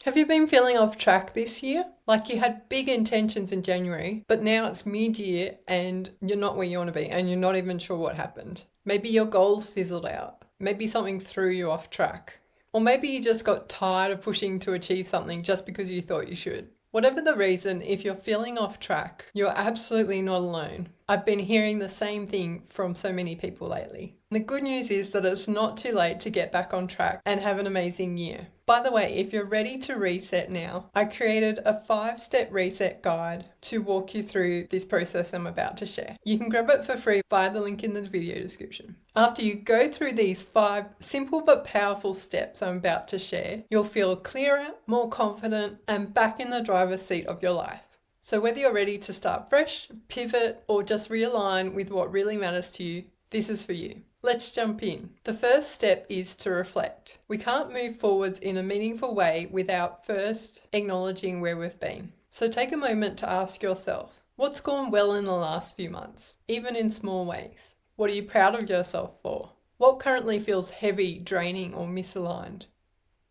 Have you been feeling off track this year? Like you had big intentions in January, but now it's mid-year and you're not where you want to be and you're not even sure what happened. Maybe your goals fizzled out. Maybe something threw you off track. Or maybe you just got tired of pushing to achieve something just because you thought you should. Whatever the reason, if you're feeling off track, you're absolutely not alone. I've been hearing the same thing from so many people lately. The good news is that it's not too late to get back on track and have an amazing year. By the way, if you're ready to reset now, I created a 5-step reset guide to walk you through this process I'm about to share. You can grab it for free via the link in the video description. After you go through these 5 simple but powerful steps I'm about to share, you'll feel clearer, more confident, and back in the driver's seat of your life. So whether you're ready to start fresh, pivot, or just realign with what really matters to you, this is for you. Let's jump in. The first step is to reflect. We can't move forwards in a meaningful way without first acknowledging where we've been. So take a moment to ask yourself, what's gone well in the last few months, even in small ways? What are you proud of yourself for? What currently feels heavy, draining, or misaligned?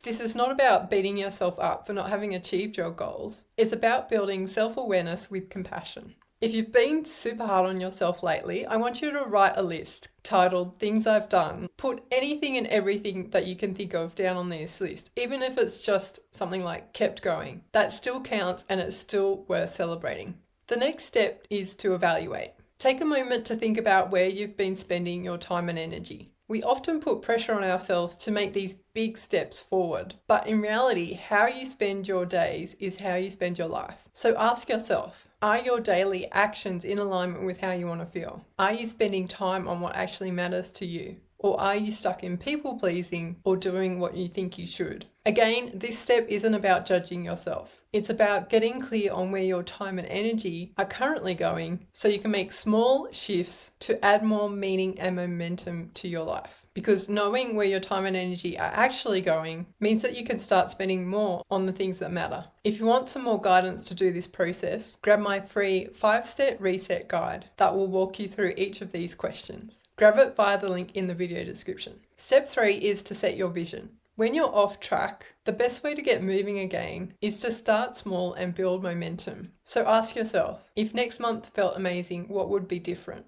This is not about beating yourself up for not having achieved your goals. It's about building self-awareness with compassion. If you've been super hard on yourself lately, I want you to write a list titled Things I've Done. Put anything and everything that you can think of down on this list, even if it's just something like kept going. That still counts and it's still worth celebrating. The next step is to evaluate. Take a moment to think about where you've been spending your time and energy. We often put pressure on ourselves to make these big steps forward, but in reality, how you spend your days is how you spend your life. So ask yourself, are your daily actions in alignment with how you want to feel? Are you spending time on what actually matters to you? Or are you stuck in people pleasing or doing what you think you should? Again, this step isn't about judging yourself. It's about getting clear on where your time and energy are currently going so you can make small shifts to add more meaning and momentum to your life. Because knowing where your time and energy are actually going means that you can start spending more on the things that matter. If you want some more guidance to do this process, grab my free 5-step reset guide that will walk you through each of these questions. Grab it via the link in the video description. Step 3 is to set your vision. When you're off track, the best way to get moving again is to start small and build momentum. So ask yourself, if next month felt amazing, what would be different?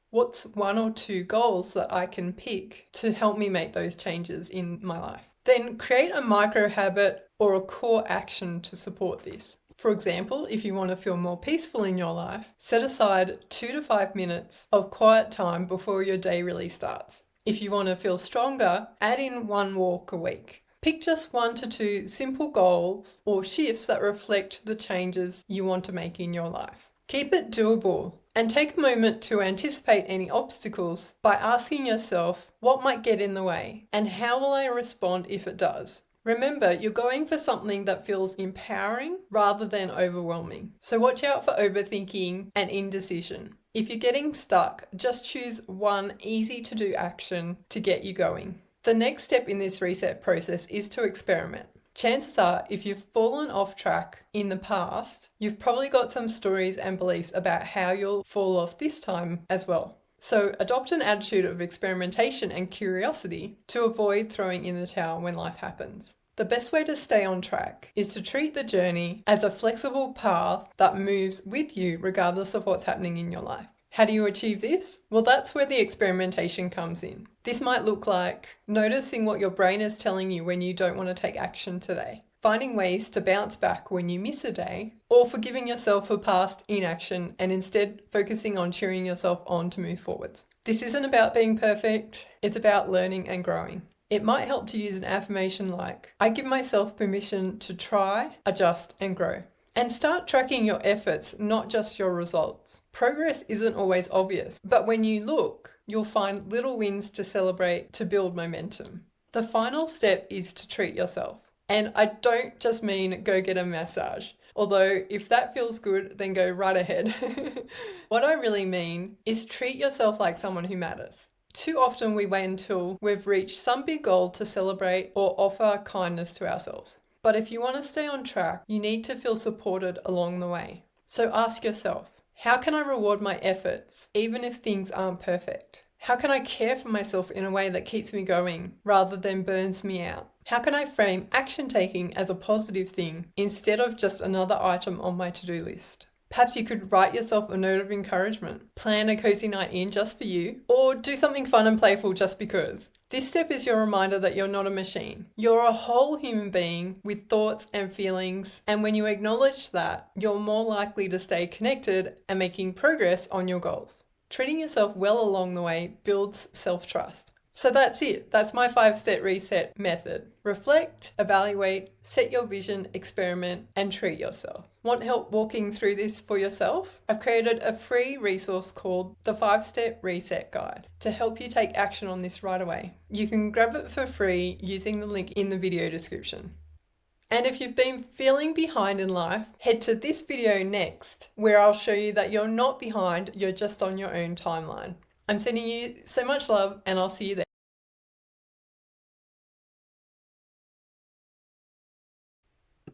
What's 1 or 2 goals that I can pick to help me make those changes in my life? Then create a micro habit or a core action to support this. For example, if you want to feel more peaceful in your life, set aside 2 to 5 minutes of quiet time before your day really starts. If you want to feel stronger, add in 1 walk a week. Pick just 1 to 2 simple goals or shifts that reflect the changes you want to make in your life. Keep it doable and take a moment to anticipate any obstacles by asking yourself what might get in the way and how will I respond if it does. Remember, you're going for something that feels empowering rather than overwhelming. So watch out for overthinking and indecision. If you're getting stuck, just choose 1 easy to do action to get you going. The next step in this reset process is to experiment. Chances are, if you've fallen off track in the past, you've probably got some stories and beliefs about how you'll fall off this time as well. So adopt an attitude of experimentation and curiosity to avoid throwing in the towel when life happens. The best way to stay on track is to treat the journey as a flexible path that moves with you regardless of what's happening in your life. How do you achieve this? Well, that's where the experimentation comes in. This might look like noticing what your brain is telling you when you don't want to take action today, finding ways to bounce back when you miss a day, or forgiving yourself for past inaction and instead focusing on cheering yourself on to move forwards. This isn't about being perfect, it's about learning and growing. It might help to use an affirmation like, I give myself permission to try, adjust, and grow. And start tracking your efforts, not just your results. Progress isn't always obvious, but when you look, you'll find little wins to celebrate to build momentum. The final step is to treat yourself. And I don't just mean go get a massage, although if that feels good, then go right ahead. What I really mean is treat yourself like someone who matters. Too often we wait until we've reached some big goal to celebrate or offer kindness to ourselves. But if you want to stay on track, you need to feel supported along the way. So ask yourself, how can I reward my efforts even if things aren't perfect? How can I care for myself in a way that keeps me going rather than burns me out? How can I frame action taking as a positive thing instead of just another item on my to-do list? Perhaps you could write yourself a note of encouragement, plan a cozy night in just for you, or do something fun and playful just because. This step is your reminder that you're not a machine. You're a whole human being with thoughts and feelings, and when you acknowledge that, you're more likely to stay connected and making progress on your goals. Treating yourself well along the way builds self-trust. So that's it. That's my 5-step reset method. Reflect, evaluate, set your vision, experiment, and treat yourself. Want help walking through this for yourself? I've created a free resource called the 5-Step Reset Guide to help you take action on this right away. You can grab it for free using the link in the video description. And if you've been feeling behind in life, head to this video next, where I'll show you that you're not behind, you're just on your own timeline. I'm sending you so much love, and I'll see you there.